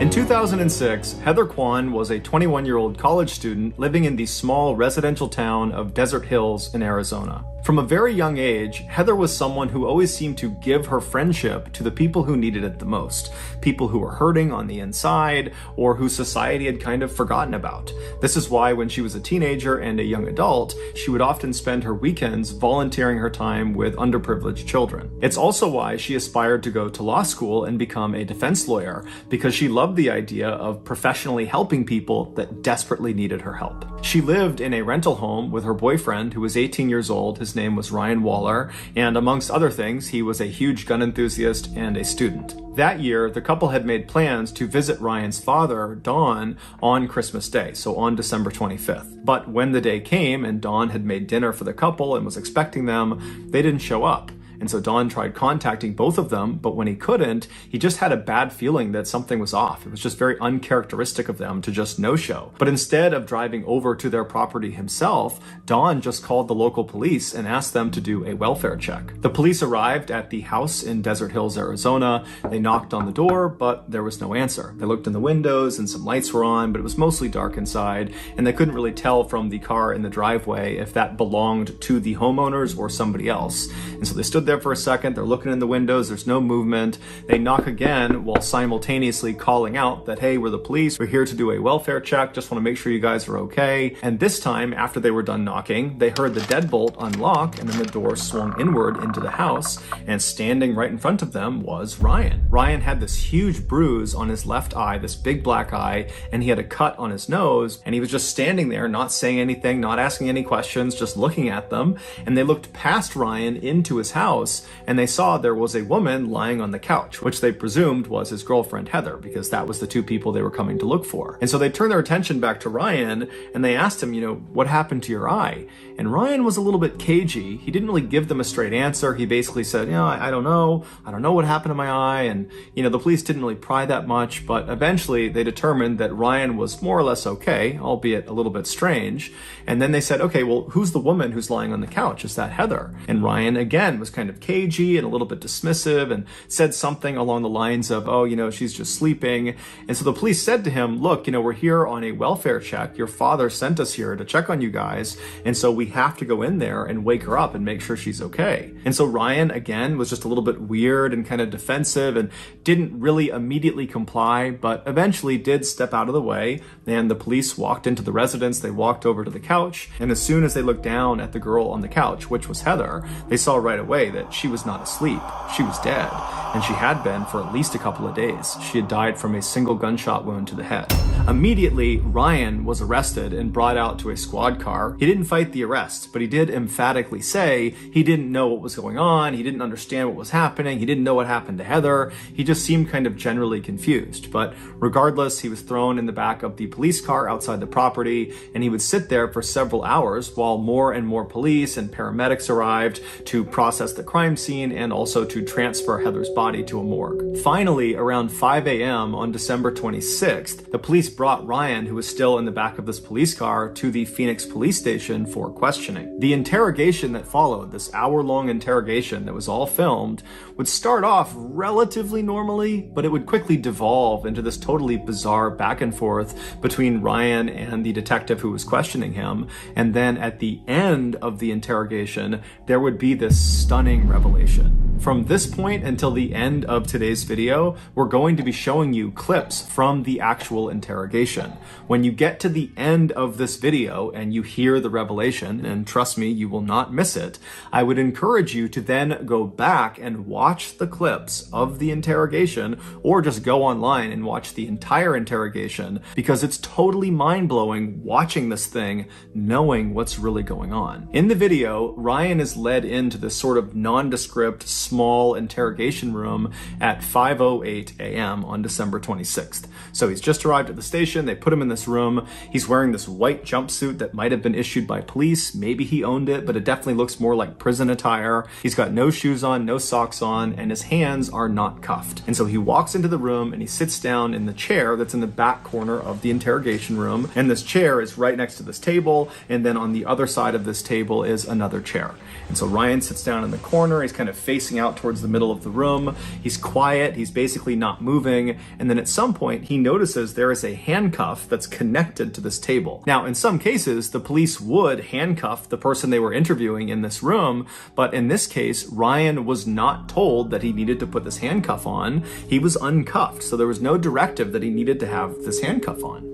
In 2006, Heather Kwan was a 21-year-old college student living in the small residential town of Desert Hills in Arizona. From a very young age, Heather was someone who always seemed to give her friendship to the people who needed it the most, people who were hurting on the inside or who society had kind of forgotten about. This is why when she was a teenager and a young adult, she would often spend her weekends volunteering her time with underprivileged children. It's also why she aspired to go to law school and become a defense lawyer, because she loved the idea of professionally helping people that desperately needed her help. She lived in a rental home with her boyfriend, who was 18 years old. His name was Ryan Waller, and amongst other things, he was a huge gun enthusiast and a student. That year, the couple had made plans to visit Ryan's father, Don, on Christmas Day, so on December 25th. But when the day came and Don had made dinner for the couple and was expecting them, they didn't show up. And so Don tried contacting both of them, but when he couldn't, he just had a bad feeling that something was off. It was just very uncharacteristic of them to just no-show. But instead of driving over to their property himself, Don just called the local police and asked them to do a welfare check. The police arrived at the house in Desert Hills, Arizona. They knocked on the door, but there was no answer. They looked in the windows and some lights were on, but it was mostly dark inside, and they couldn't really tell from the car in the driveway if that belonged to the homeowners or somebody else. And so they stood there for a second, they're looking in the windows, there's no movement. They knock again while simultaneously calling out that, hey, we're the police, we're here to do a welfare check, just want to make sure you guys are okay. And this time, after they were done knocking, they heard the deadbolt unlock and then the door swung inward into the house, and standing right in front of them was Ryan. Ryan had this huge bruise on his left eye, this big black eye, and he had a cut on his nose, and he was just standing there, not saying anything, not asking any questions, just looking at them. And they looked past Ryan into his house, and they saw there was a woman lying on the couch, which they presumed was his girlfriend Heather, because that was the two people they were coming to look for. And so they turned their attention back to Ryan, and they asked him, what happened to your eye? And Ryan was a little bit cagey. He didn't really give them a straight answer. He basically said, I don't know. I don't know what happened to my eye. And, the police didn't really pry that much, but eventually they determined that Ryan was more or less okay, albeit a little bit strange. And then they said, okay, well, who's the woman who's lying on the couch? Is that Heather? And Ryan, again, was kind of cagey and a little bit dismissive and said something along the lines of, she's just sleeping. And so the police said to him, look, we're here on a welfare check. Your father sent us here to check on you guys. And so we have to go in there and wake her up and make sure she's okay. And so Ryan, again, was just a little bit weird and kind of defensive and didn't really immediately comply, but eventually did step out of the way. And the police walked into the residence. They walked over to the couch. And as soon as they looked down at the girl on the couch, which was Heather, they saw right away that she was not asleep. She was dead, and she had been for at least a couple of days. She had died from a single gunshot wound to the head. Immediately, Ryan was arrested and brought out to a squad car. He didn't fight the arrest, but he did emphatically say he didn't know what was going on. He didn't understand what was happening. He didn't know what happened to Heather. He just seemed kind of generally confused. But regardless, he was thrown in the back of the police car outside the property, and he would sit there for several hours while more and more police and paramedics arrived to process the crime scene and also to transfer Heather's body to a morgue. Finally, around 5 a.m. on December 26th, the police brought Ryan, who was still in the back of this police car, to the Phoenix police station for questioning. The interrogation that followed, this hour-long interrogation that was all filmed, would start off relatively normally, but it would quickly devolve into this totally bizarre back and forth between Ryan and the detective who was questioning him. And then at the end of the interrogation, there would be this stunning revelation. From this point until the end of today's video, we're going to be showing you clips from the actual interrogation. When you get to the end of this video and you hear the revelation, and trust me, you will not miss it, I would encourage you to then go back and watch the clips of the interrogation, or just go online and watch the entire interrogation, because it's totally mind-blowing watching this thing, knowing what's really going on. In the video, Ryan is led into this sort of nondescript, small interrogation room at 5:08 a.m. on December 26th. So he's just arrived at the station. They put him in this room. He's wearing this white jumpsuit that might have been issued by police. Maybe he owned it, but it definitely looks more like prison attire. He's got no shoes on, no socks on, and his hands are not cuffed. And so he walks into the room and he sits down in the chair that's in the back corner of the interrogation room. And this chair is right next to this table. And then on the other side of this table is another chair. And so Ryan sits down in the corner. He's kind of facing out towards the middle of the room. He's quiet, he's basically not moving, and then at some point he notices there is a handcuff that's connected to this table. Now, in some cases, the police would handcuff the person they were interviewing in this room, but in this case, Ryan was not told that he needed to put this handcuff on. He was uncuffed, so there was no directive that he needed to have this handcuff on.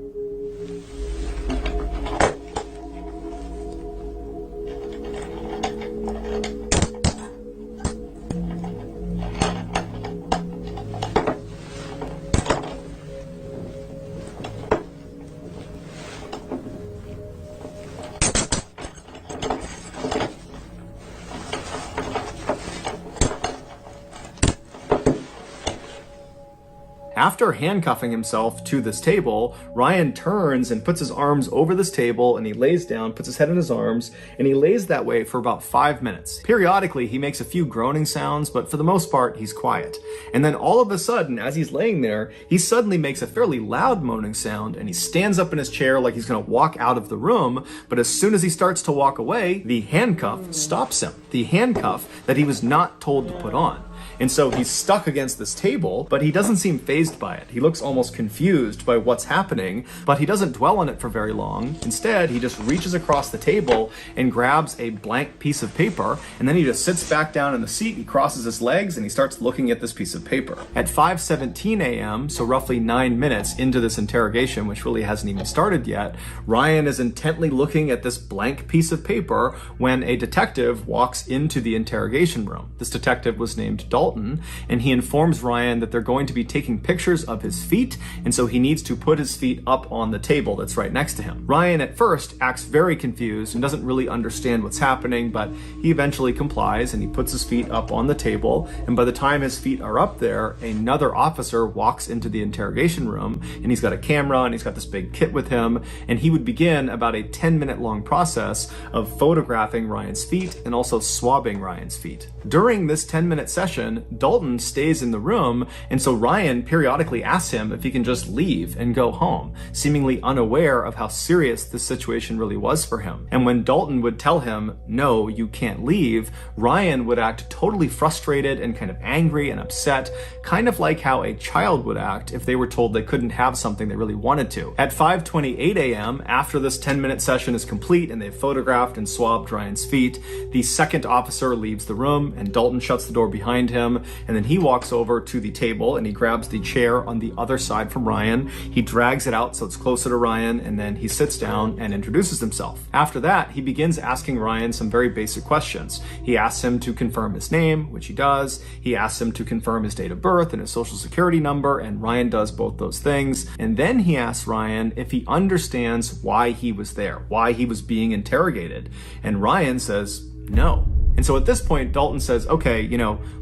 After handcuffing himself to this table, Ryan turns and puts his arms over this table and he lays down, puts his head in his arms, and he lays that way for about 5 minutes. Periodically, he makes a few groaning sounds, but for the most part, he's quiet. And then all of a sudden, as he's laying there, he suddenly makes a fairly loud moaning sound and he stands up in his chair like he's gonna walk out of the room, but as soon as he starts to walk away, the handcuff stops him. The handcuff that he was not told to put on. And so he's stuck against this table, but he doesn't seem fazed by it. He looks almost confused by what's happening, but he doesn't dwell on it for very long. Instead, he just reaches across the table and grabs a blank piece of paper, and then he just sits back down in the seat, he crosses his legs, and he starts looking at this piece of paper. At 5:17 a.m., so roughly 9 minutes into this interrogation, which really hasn't even started yet, Ryan is intently looking at this blank piece of paper when a detective walks into the interrogation room. This detective was named Dalton, and he informs Ryan that they're going to be taking pictures of his feet, and so he needs to put his feet up on the table that's right next to him. Ryan at first acts very confused and doesn't really understand what's happening, but he eventually complies and he puts his feet up on the table, and by the time his feet are up there, another officer walks into the interrogation room, and he's got a camera and he's got this big kit with him, and he would begin about a 10-minute long process of photographing Ryan's feet and also swabbing Ryan's feet. During this 10-minute session, Dalton stays in the room, and so Ryan periodically asks him if he can just leave and go home, seemingly unaware of how serious this situation really was for him. And when Dalton would tell him, "No, you can't leave," Ryan would act totally frustrated and kind of angry and upset, kind of like how a child would act if they were told they couldn't have something they really wanted to. At 5:28 a.m., after this 10-minute session is complete and they've photographed and swabbed Ryan's feet, the second officer leaves the room and Dalton shuts the door behind him, and then he walks over to the table and he grabs the chair on the other side from Ryan. He drags it out so it's closer to Ryan, and then he sits down and introduces himself. After that, he begins asking Ryan some very basic questions. He asks him to confirm his name, which he does. He asks him to confirm his date of birth and his social security number, and Ryan does both those things. And then he asks Ryan if he understands why he was there, why he was being interrogated. And Ryan says no. And so at this point, Dalton says, "Okay,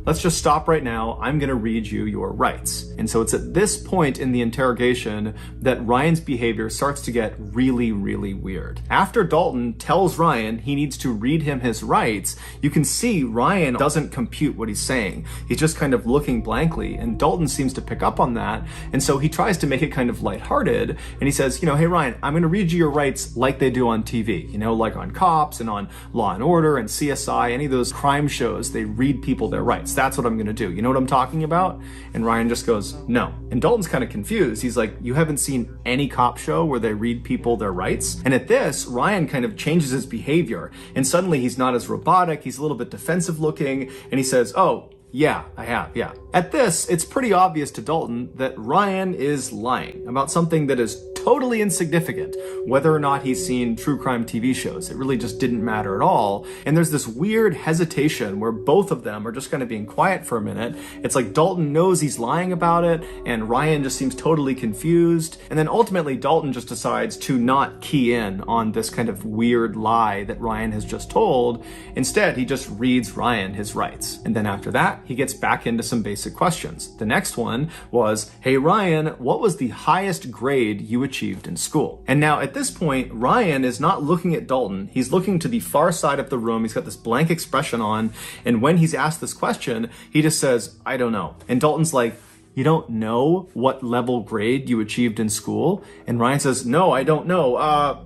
let's just stop right now. I'm going to read you your rights." And so it's at this point in the interrogation that Ryan's behavior starts to get really, really weird. After Dalton tells Ryan he needs to read him his rights, you can see Ryan doesn't compute what he's saying. He's just kind of looking blankly, and Dalton seems to pick up on that. And so he tries to make it kind of lighthearted, and he says, "Hey Ryan, I'm going to read you your rights like they do on TV, like on Cops and on Law and Order and CSI, any of those crime shows, they read people their rights. That's what I'm going to do. You know what I'm talking about?" And Ryan just goes, "No." And Dalton's kind of confused. He's like, "You haven't seen any cop show where they read people their rights?" And at this, Ryan kind of changes his behavior, and suddenly he's not as robotic. He's a little bit defensive looking, and he says, "Oh, yeah, I have, yeah." At this, it's pretty obvious to Dalton that Ryan is lying about something that is totally insignificant, whether or not he's seen true crime TV shows. It really just didn't matter at all. And there's this weird hesitation where both of them are just kind of being quiet for a minute. It's like Dalton knows he's lying about it, and Ryan just seems totally confused. And then ultimately, Dalton just decides to not key in on this kind of weird lie that Ryan has just told. Instead, he just reads Ryan his rights. And then after that, he gets back into some basic questions. The next one was, "Hey Ryan, what was the highest grade you achieved in school?" And now at this point, Ryan is not looking at Dalton. He's looking to the far side of the room. He's got this blank expression on. And when he's asked this question, he just says, "I don't know." And Dalton's like, "You don't know what level grade you achieved in school?" And Ryan says, "No, I don't know.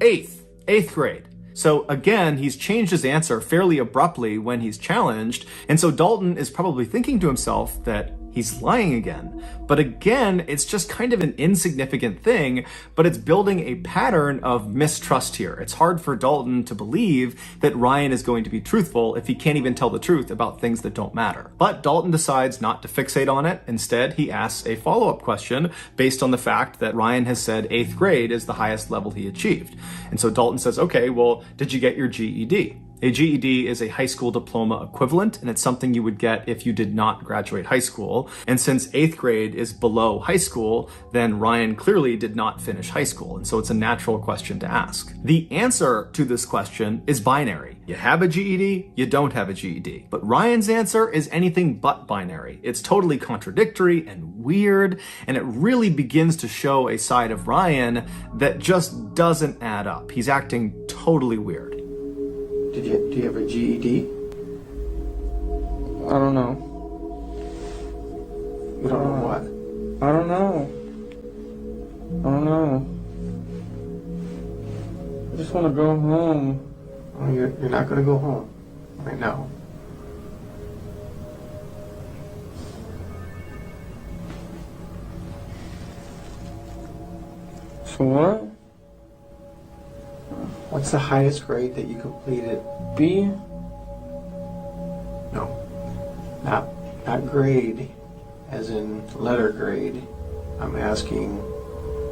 Eighth grade." So again, he's changed his answer fairly abruptly when he's challenged, and so Dalton is probably thinking to himself that he's lying again. But again, it's just kind of an insignificant thing, but it's building a pattern of mistrust here. It's hard for Dalton to believe that Ryan is going to be truthful if he can't even tell the truth about things that don't matter. But Dalton decides not to fixate on it. Instead, he asks a follow-up question based on the fact that Ryan has said 8th grade is the highest level he achieved. And so Dalton says, okay, well, did you get your GED? A GED is a high school diploma equivalent, and it's something you would get if you did not graduate high school. And since 8th grade is below high school, then Ryan clearly did not finish high school, and so it's a natural question to ask. The answer to this question is binary. You have a GED, you don't have a GED. But Ryan's answer is anything but binary. It's totally contradictory and weird, and it really begins to show a side of Ryan that just doesn't add up. He's acting totally weird. Do you have a GED? I don't know. You don't know what? I don't know. I just want to go home. Oh, you're not going to go home. I know. So what? What's the highest grade that you completed? B? No. Not grade, as in letter grade. I'm asking,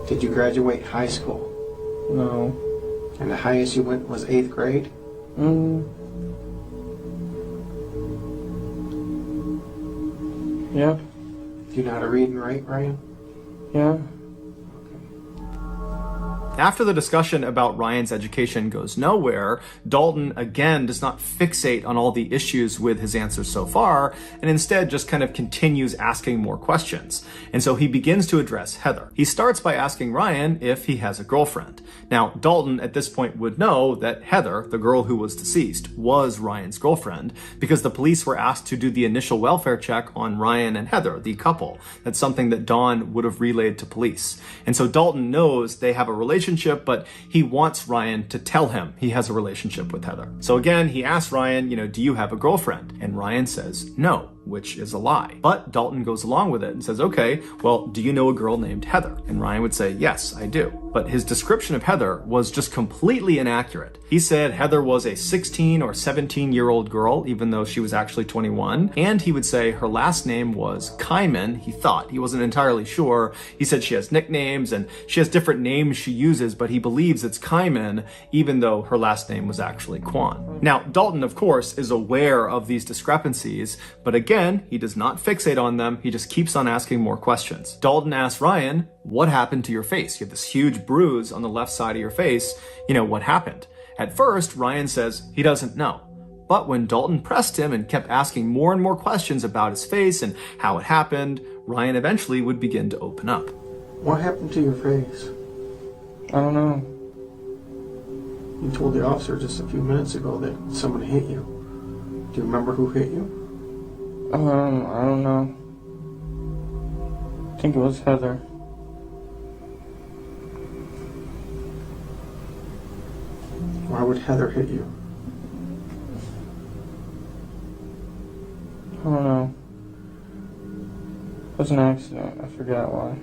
did you graduate high school? No. And the highest you went was 8th grade? Yep. Do you know how to read and write, Ryan? Yeah. After the discussion about Ryan's education goes nowhere, Dalton again does not fixate on all the issues with his answers so far, and instead just kind of continues asking more questions. And so he begins to address Heather. He starts by asking Ryan if he has a girlfriend. Now, Dalton at this point would know that Heather, the girl who was deceased, was Ryan's girlfriend, because the police were asked to do the initial welfare check on Ryan and Heather, the couple. That's something that Dawn would have relayed to police. And so Dalton knows they have a relationship, but he wants Ryan to tell him he has a relationship with Heather. So again, he asks Ryan, do you have a girlfriend? And Ryan says no, which is a lie. But Dalton goes along with it and says, okay, well, do you know a girl named Heather? And Ryan would say, yes, I do. But his description of Heather was just completely inaccurate. He said Heather was a 16 or 17-year-old girl, even though she was actually 21. And he would say her last name was Kyman. He thought. He wasn't entirely sure. He said she has nicknames and she has different names she uses, but he believes it's Kyman, even though her last name was actually Kwan. Now, Dalton, of course, is aware of these discrepancies, but again, he does not fixate on them. He just keeps on asking more questions. Dalton asks Ryan, what happened to your face? You have this huge bruise on the left side of your face. What happened? At first, Ryan says he doesn't know. But when Dalton pressed him and kept asking more and more questions about his face and how it happened, Ryan eventually would begin to open up. What happened to your face? I don't know. You told the officer just a few minutes ago that someone hit you. Do you remember who hit you? I don't know. I think it was Heather. Why would Heather hit you? I don't know. It was an accident. I forgot why.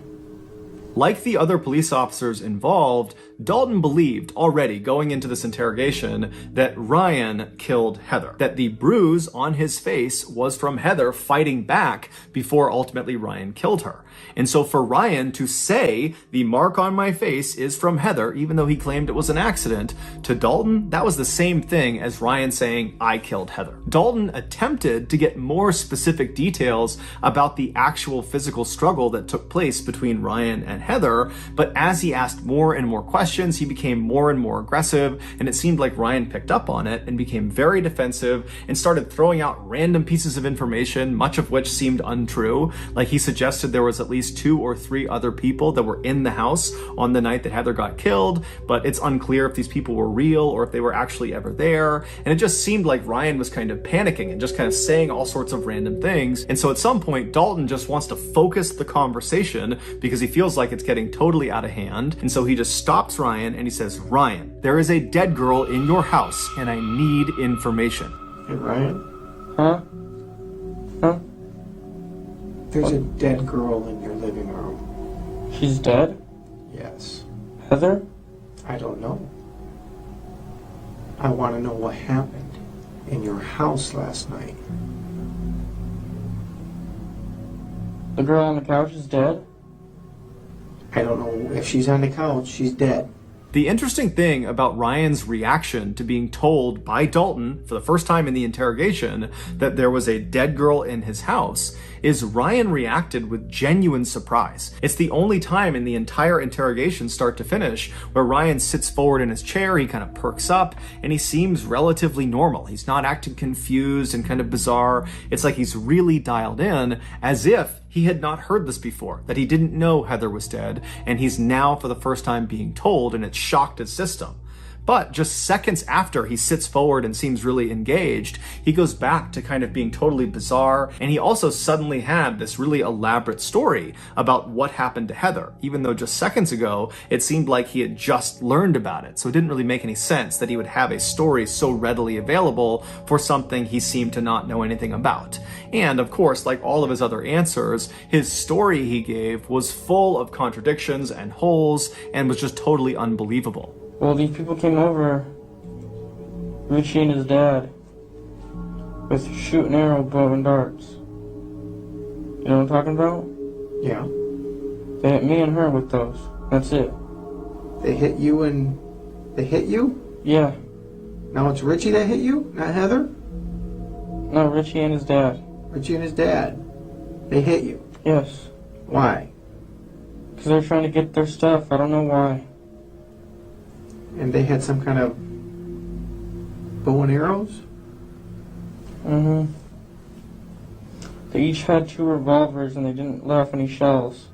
Like the other police officers involved, Dalton believed already going into this interrogation that Ryan killed Heather, that the bruise on his face was from Heather fighting back before ultimately Ryan killed her. And so for Ryan to say the mark on my face is from Heather, even though he claimed it was an accident, to Dalton, that was the same thing as Ryan saying, I killed Heather. Dalton attempted to get more specific details about the actual physical struggle that took place between Ryan and Heather, but as he asked more and more questions, he became more and more aggressive, and it seemed like Ryan picked up on it and became very defensive and started throwing out random pieces of information, much of which seemed untrue. Like he suggested there was at least 2 or 3 other people that were in the house on the night that Heather got killed, but it's unclear if these people were real or if they were actually ever there. And it just seemed like Ryan was kind of panicking and just kind of saying all sorts of random things. And so at some point, Dalton just wants to focus the conversation because he feels like it's getting totally out of hand. And so he just stops calls Ryan and he says, Ryan, there is a dead girl in your house and I need information. Hey, Ryan? Huh? Huh? There's a dead girl in your living room. She's dead? Yes. Heather? I don't know. I want to know what happened in your house last night. The girl on the couch is dead? I don't know if she's on the couch. She's dead. The interesting thing about Ryan's reaction to being told by Dalton for the first time in the interrogation that there was a dead girl in his house is Ryan reacted with genuine surprise. It's the only time in the entire interrogation start to finish where Ryan sits forward in his chair, he kind of perks up, and he seems relatively normal. He's not acting confused and kind of bizarre. It's like he's really dialed in, as if he had not heard this before, that he didn't know Heather was dead, and he's now for the first time being told, and it shocked his system. But just seconds after he sits forward and seems really engaged, he goes back to kind of being totally bizarre, and he also suddenly had this really elaborate story about what happened to Heather, even though just seconds ago it seemed like he had just learned about it. So it didn't really make any sense that he would have a story so readily available for something he seemed to not know anything about. And of course, like all of his other answers, his story he gave was full of contradictions and holes and was just totally unbelievable. Well, these people came over, Richie and his dad, with shoot and arrow, bow and darts. You know what I'm talking about? Yeah. They hit me and her with those. That's it. They hit you and... They hit you? Yeah. Now it's Richie that hit you, not Heather? No, Richie and his dad. Richie and his dad. They hit you. Yes. Why? Because they're trying to get their stuff. I don't know why. And they had some kind of bow and arrows? Mm-hmm. They each had 2 revolvers and they didn't let off any shells.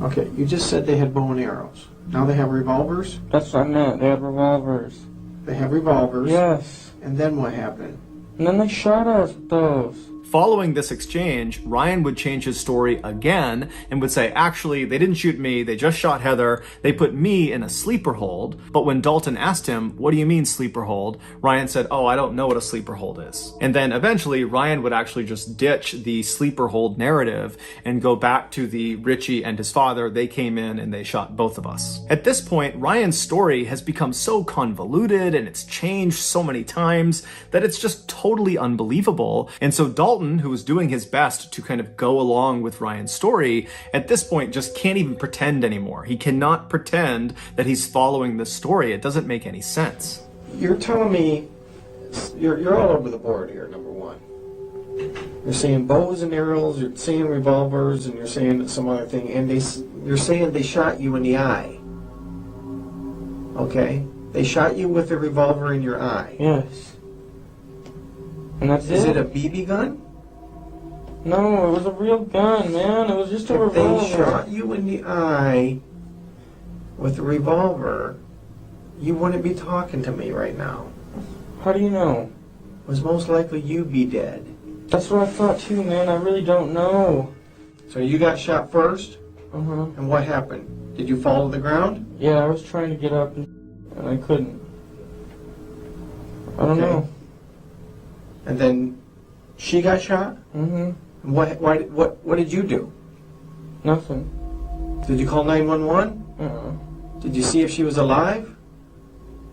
Okay, you just said they had bow and arrows. Now they have revolvers? That's what I meant. They had revolvers. They have revolvers? Yes. And then what happened? And then they shot us with those. Following this exchange, Ryan would change his story again and would say, actually, they didn't shoot me, they just shot Heather, they put me in a sleeper hold. But when Dalton asked him, what do you mean sleeper hold? Ryan said, oh, I don't know what a sleeper hold is. And then eventually Ryan would actually just ditch the sleeper hold narrative and go back to the Richie and his father, they came in and they shot both of us. At this point, Ryan's story has become so convoluted and it's changed so many times that it's just totally unbelievable. And so Dalton, who was doing his best to kind of go along with Ryan's story, at this point just can't even pretend anymore. He cannot pretend that he's following this story. It doesn't make any sense. You're telling me you're all over the board here, number one. You're saying bows and arrows, you're saying revolvers, and you're saying some other thing, and you're saying they shot you in the eye. Okay? They shot you with a revolver in your eye. Yes. And that's Is it a BB gun? No, it was a real gun, man. It was just a revolver. If they shot you in the eye with a revolver, you wouldn't be talking to me right now. How do you know? It was most likely you'd be dead. That's what I thought too, man. I really don't know. So you got shot first? Uh-huh. And what happened? Did you fall to the ground? Yeah, I was trying to get up and I couldn't. I don't know. And then she got shot? Mm-hmm. What did you do? Nothing. Did you call 911? Did you see if she was alive?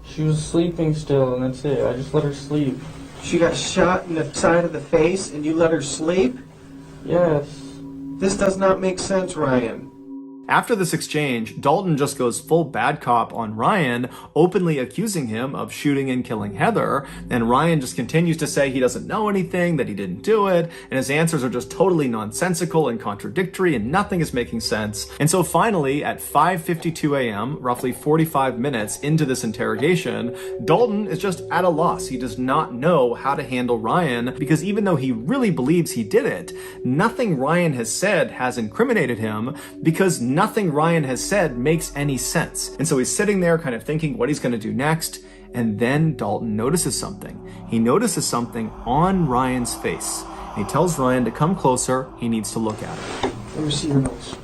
She was sleeping still, and that's it. I just let her sleep. She got shot in the side of the face, and you let her sleep? Yes. This does not make sense, Ryan. After this exchange, Dalton just goes full bad cop on Ryan, openly accusing him of shooting and killing Heather, and Ryan just continues to say he doesn't know anything, that he didn't do it, and his answers are just totally nonsensical and contradictory, and nothing is making sense. And so finally, at 5:52 a.m., roughly 45 minutes into this interrogation, Dalton is just at a loss. He does not know how to handle Ryan, because even though he really believes he did it, nothing Ryan has said has incriminated him, because nothing Ryan has said makes any sense. And so he's sitting there kind of thinking what he's going to do next, and then Dalton notices something. He notices something on Ryan's face. And he tells Ryan to come closer, he needs to look at it. Let me see your nose.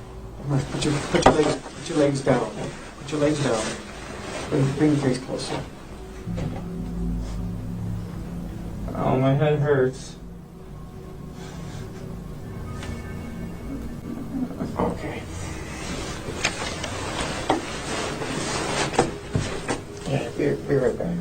Put your legs down. Put your legs down. Bring your face closer. Oh, my head hurts. Okay. Yeah, be right back.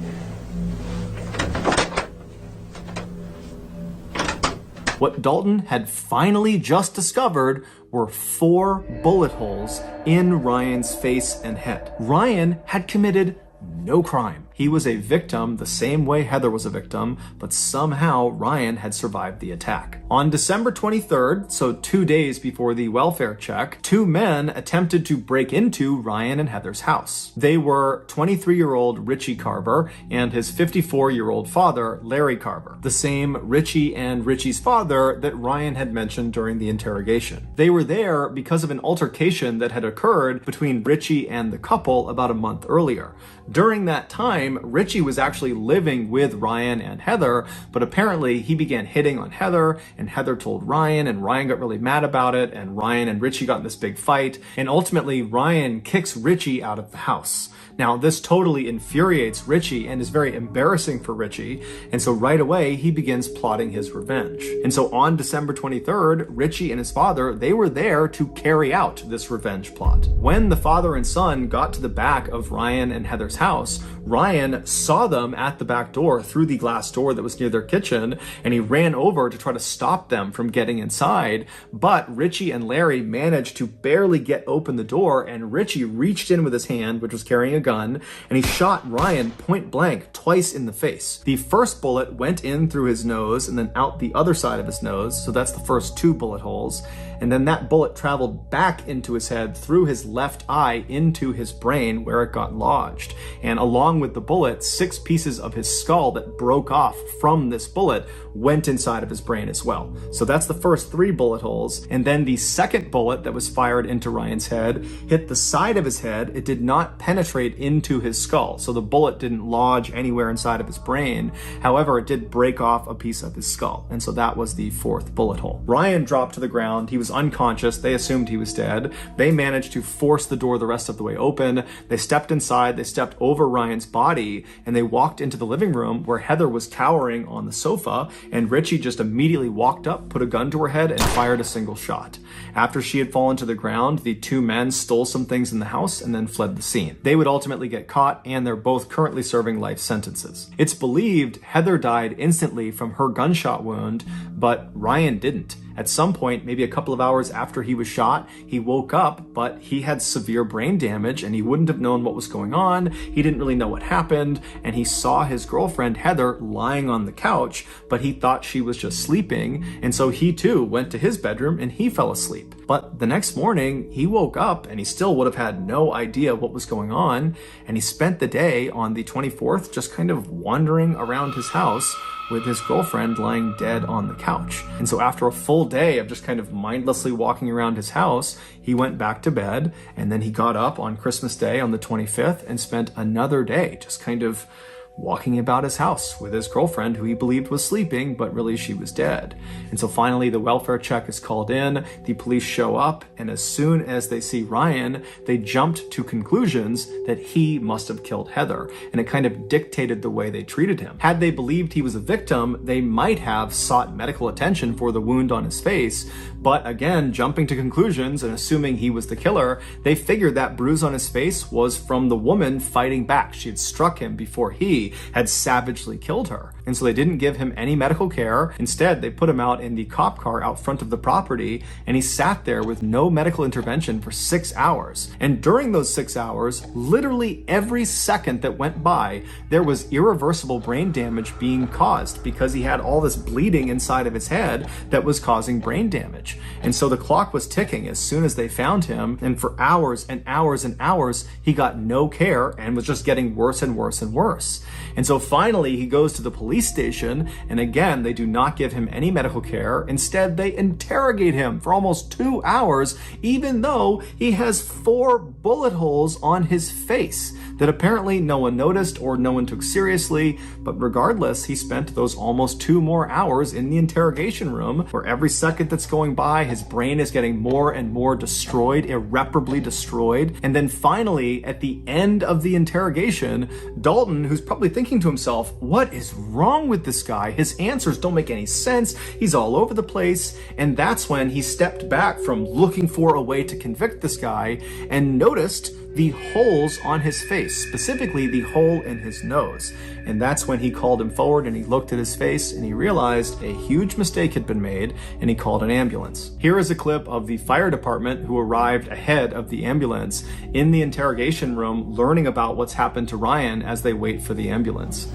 What Dalton had finally just discovered were 4 bullet holes in Ryan's face and head. Ryan had committed no crime. He was a victim the same way Heather was a victim, but somehow Ryan had survived the attack. On December 23rd, so 2 days before the welfare check, 2 men attempted to break into Ryan and Heather's house. They were 23-year-old Richie Carver and his 54-year-old father, Larry Carver, the same Richie and Richie's father that Ryan had mentioned during the interrogation. They were there because of an altercation that had occurred between Richie and the couple about a month earlier. During that time, Richie was actually living with Ryan and Heather, but apparently he began hitting on Heather, and Heather told Ryan, and Ryan got really mad about it, and Ryan and Richie got in this big fight, and ultimately Ryan kicks Richie out of the house. Now, this totally infuriates Richie and is very embarrassing for Richie, and so right away, he begins plotting his revenge. And so on December 23rd, Richie and his father, they were there to carry out this revenge plot. When the father and son got to the back of Ryan and Heather's house, Ryan saw them at the back door through the glass door that was near their kitchen, and he ran over to try to stop them from getting inside, but Richie and Larry managed to barely get open the door, and Richie reached in with his hand, which was carrying a gun, and he shot Ryan point blank twice in the face. The first bullet went in through his nose and then out the other side of his nose, so that's the first 2 bullet holes, and then that bullet traveled back into his head through his left eye into his brain where it got lodged. And along with the bullet, 6 pieces of his skull that broke off from this bullet went inside of his brain as well. So that's the first 3 bullet holes, and then the second bullet that was fired into Ryan's head hit the side of his head. It did not penetrate into his skull, so the bullet didn't lodge anywhere inside of his brain. However, it did break off a piece of his skull, and so that was the 4th bullet hole. Ryan dropped to the ground. He was unconscious. They assumed he was dead. They managed to force the door the rest of the way open. They stepped inside. They stepped over Ryan's body, and they walked into the living room where Heather was cowering on the sofa, and Richie just immediately walked up, put a gun to her head, and fired a single shot. After she had fallen to the ground, the 2 men stole some things in the house and then fled the scene. They would ultimately get caught, and they're both currently serving life sentences. It's believed Heather died instantly from her gunshot wound, but Ryan didn't. At some point, maybe a couple of hours after he was shot, he woke up, but he had severe brain damage and he wouldn't have known what was going on. He didn't really know what happened, and he saw his girlfriend Heather lying on the couch, but he thought she was just sleeping, and so he too went to his bedroom and he fell asleep. But the next morning, he woke up and he still would have had no idea what was going on, and he spent the day on the 24th just kind of wandering around his house with his girlfriend lying dead on the couch. And so after a full day of just kind of mindlessly walking around his house, he went back to bed, and then he got up on Christmas Day on the 25th and spent another day just kind of walking about his house with his girlfriend, who he believed was sleeping, but really she was dead. And so finally the welfare check is called in, the police show up, and as soon as they see Ryan, they jumped to conclusions that he must have killed Heather, and it kind of dictated the way they treated him. Had they believed he was a victim, they might have sought medical attention for the wound on his face, but again, jumping to conclusions and assuming he was the killer, they figured that bruise on his face was from the woman fighting back. She had struck him before he had savagely killed her. And so they didn't give him any medical care. Instead, they put him out in the cop car out front of the property, and he sat there with no medical intervention for 6 hours. And during those 6 hours, literally every second that went by, there was irreversible brain damage being caused because he had all this bleeding inside of his head that was causing brain damage. And so the clock was ticking as soon as they found him, and for hours and hours and hours, he got no care and was just getting worse and worse and worse. And so finally, he goes to the police police station, and again, they do not give him any medical care. Instead, they interrogate him for almost 2 hours, even though he has 4 bullet holes on his face that apparently no one noticed or no one took seriously. But regardless, he spent those almost 2 more hours in the interrogation room, where every second that's going by, his brain is getting more and more destroyed, irreparably destroyed. And then finally, at the end of the interrogation, Dalton, who's probably thinking to himself, what is wrong with this guy? His answers don't make any sense. He's all over the place. And that's when he stepped back from looking for a way to convict this guy and noticed the holes on his face, specifically the hole in his nose. And that's when he called him forward and he looked at his face and he realized a huge mistake had been made, and he called an ambulance. Here is a clip of the fire department who arrived ahead of the ambulance in the interrogation room, learning about what's happened to Ryan as they wait for the ambulance.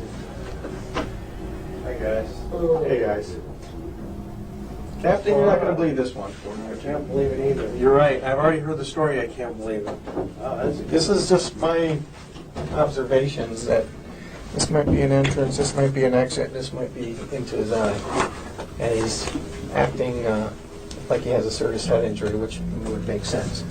Hi guys. Hey guys. Captain, you're not going to believe this one. I can't believe it either. You're right. I've already heard the story. I can't believe it. This is just my observations that this might be an entrance, this might be an exit, this might be into his eye. And he's acting like he has a serious head injury, which would make sense.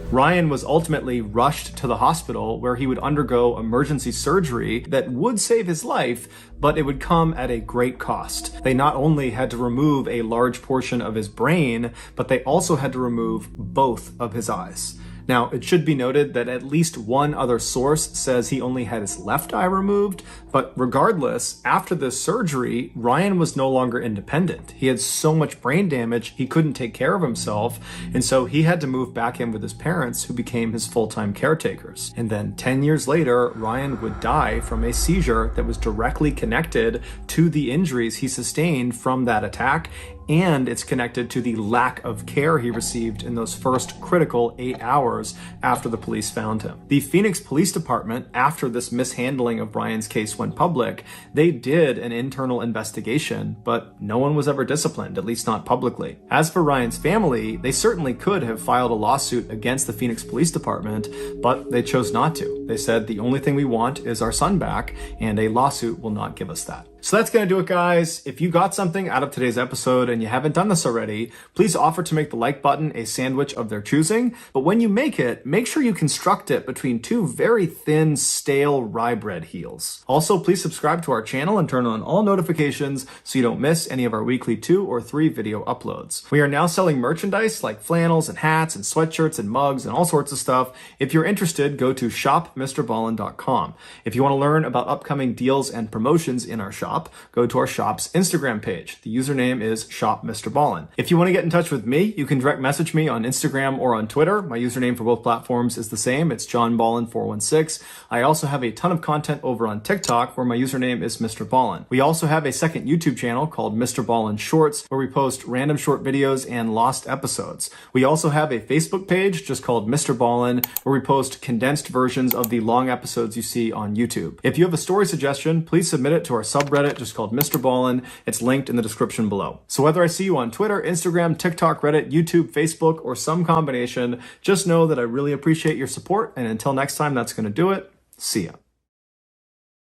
Ryan was ultimately rushed to the hospital, where he would undergo emergency surgery that would save his life, but it would come at a great cost. They not only had to remove a large portion of his brain, but they also had to remove both of his eyes. Now, it should be noted that at least one other source says he only had his left eye removed, but regardless, after this surgery, Ryan was no longer independent. He had so much brain damage, he couldn't take care of himself, and so he had to move back in with his parents, who became his full-time caretakers. And then 10 years later, Ryan would die from a seizure that was directly connected to the injuries he sustained from that attack, and it's connected to the lack of care he received in those first critical 8 hours after the police found him. The Phoenix Police Department, after this mishandling of Ryan's case went public, they did an internal investigation, but no one was ever disciplined, at least not publicly. As for Ryan's family, they certainly could have filed a lawsuit against the Phoenix Police Department, but they chose not to. They said the only thing we want is our son back, and a lawsuit will not give us that. So that's going to do it, guys. If you got something out of today's episode and you haven't done this already, please offer to make the like button a sandwich of their choosing. But when you make it, make sure you construct it between 2 very thin, stale rye bread heels. Also, please subscribe to our channel and turn on all notifications so you don't miss any of our weekly 2 or 3 video uploads. We are now selling merchandise like flannels and hats and sweatshirts and mugs and all sorts of stuff. If you're interested, go to shopmrballin.com. If you want to learn about upcoming deals and promotions in our shop, go to our shop's Instagram page. The username is shopmrballin. If you want to get in touch with me, you can direct message me on Instagram or on Twitter. My username for both platforms is the same. It's johnballin416. I also have a ton of content over on TikTok, where my username is Mr. Ballin. We also have a second YouTube channel called Mr. Ballin Shorts, where we post random short videos and lost episodes. We also have a Facebook page just called Mr. Ballin, where we post condensed versions of the long episodes you see on YouTube. If you have a story suggestion, please submit it to our subreddit just called Mr. Ballin. It's linked in the description below. So whether I see you on Twitter, Instagram, TikTok, Reddit, YouTube, Facebook, or some combination, just know that I really appreciate your support. And until next time, that's going to do it. See ya.